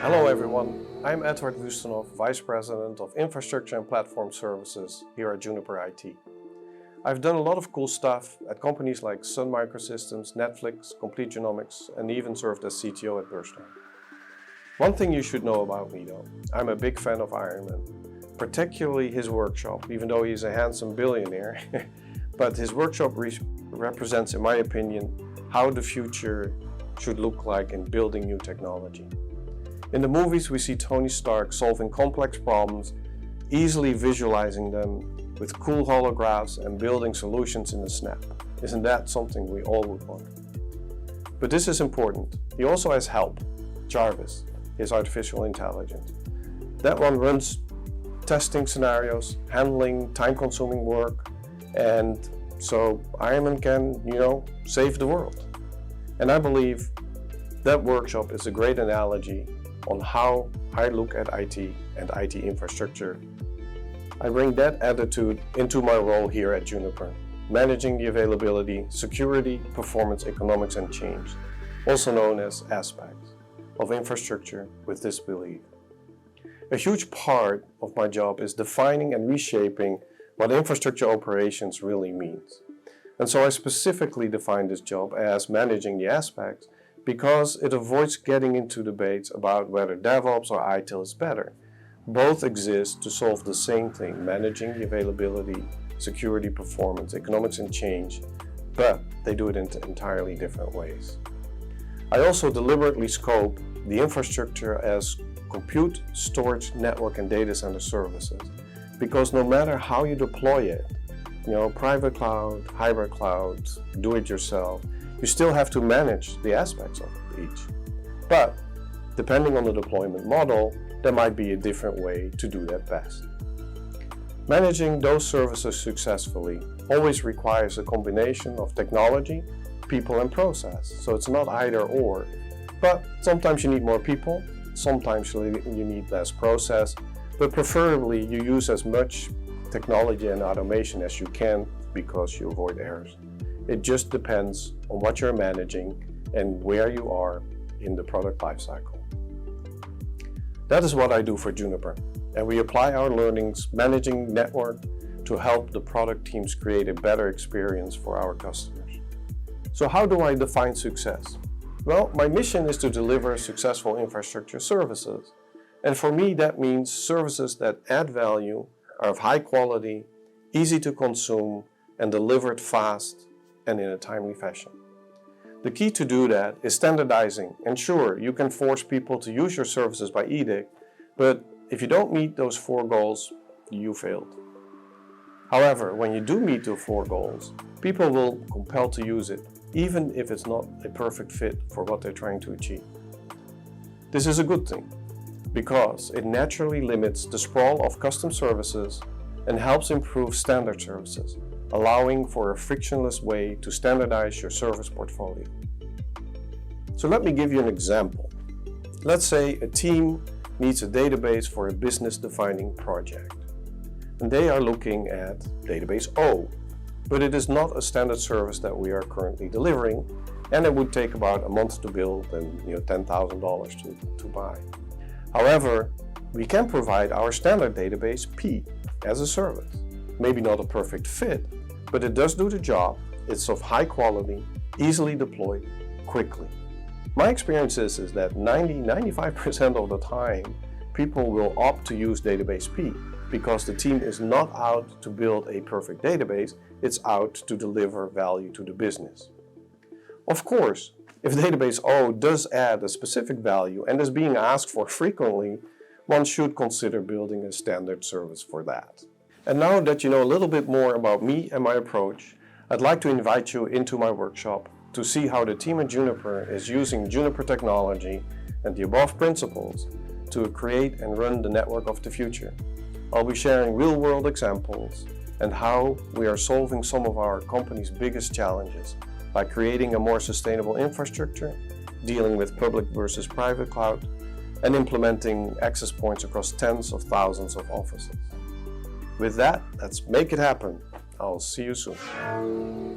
Hello everyone, I'm Edward Wustenhoff, Vice President of Infrastructure and Platform Services here at Juniper IT. I've done a lot of cool stuff at companies like Sun Microsystems, Netflix, Complete Genomics, and even served as CTO at Wustenhoff. One thing you should know about me though, I'm a big fan of Iron Man, particularly his workshop, even though he's a handsome billionaire. But his workshop represents, in my opinion, how the future should look like in building new technology. In the movies, we see Tony Stark solving complex problems, easily visualizing them with cool holographs and building solutions in a snap. Isn't that something we all would want? But this is important. He also has help, Jarvis, his artificial intelligence. That one runs testing scenarios, handling time-consuming work, and so Iron Man can, save the world. And I believe that workshop is a great analogy on how I look at IT and IT infrastructure. I bring that attitude into my role here at Juniper, managing the availability, security, performance, economics, and change, also known as aspects of infrastructure with this belief. A huge part of my job is defining and reshaping what infrastructure operations really means. And so I specifically define this job as managing the aspects because it avoids getting into debates about whether DevOps or ITIL is better. Both exist to solve the same thing, managing the availability, security, performance, economics, and change, but they do it in entirely different ways. I also deliberately scope the infrastructure as compute, storage, network, and data center services, because no matter how you deploy it, private cloud, hybrid cloud, do it yourself, you still have to manage the aspects of each. But depending on the deployment model, there might be a different way to do that best. Managing those services successfully always requires a combination of technology, people, and process. So it's not either or, but sometimes you need more people, sometimes you need less process, but preferably you use as much technology and automation as you can because you avoid errors. It just depends on what you're managing and where you are in the product lifecycle. That is what I do for Juniper, and we apply our learnings managing network to help the product teams create a better experience for our customers. So how do I define success? Well, my mission is to deliver successful infrastructure services. And for me, that means services that add value, are of high quality, easy to consume, and delivered fast and in a timely fashion. The key to do that is standardizing. And sure, you can force people to use your services by edict, but if you don't meet those 4 goals, you failed. However, when you do meet the 4 goals, people will compel to use it, even if it's not a perfect fit for what they're trying to achieve. This is a good thing, because it naturally limits the sprawl of custom services and helps improve standard services, allowing for a frictionless way to standardize your service portfolio. So let me give you an example. Let's say a team needs a database for a business-defining project, and they are looking at database O, but it is not a standard service that we are currently delivering, and it would take about a month to build and $10,000 to buy. However, we can provide our standard database P as a service. Maybe not a perfect fit, but it does do the job. It's of high quality, easily deployed, quickly. My experience is that 90–95% of the time, people will opt to use database P because the team is not out to build a perfect database, it's out to deliver value to the business. Of course, if database O does add a specific value and is being asked for frequently, one should consider building a standard service for that. And now that you know a little bit more about me and my approach, I'd like to invite you into my workshop to see how the team at Juniper is using Juniper technology and the above principles to create and run the network of the future. I'll be sharing real-world examples and how we are solving some of our company's biggest challenges by creating a more sustainable infrastructure, dealing with public versus private cloud, and implementing access points across tens of thousands of offices. With that, let's make it happen. I'll see you soon.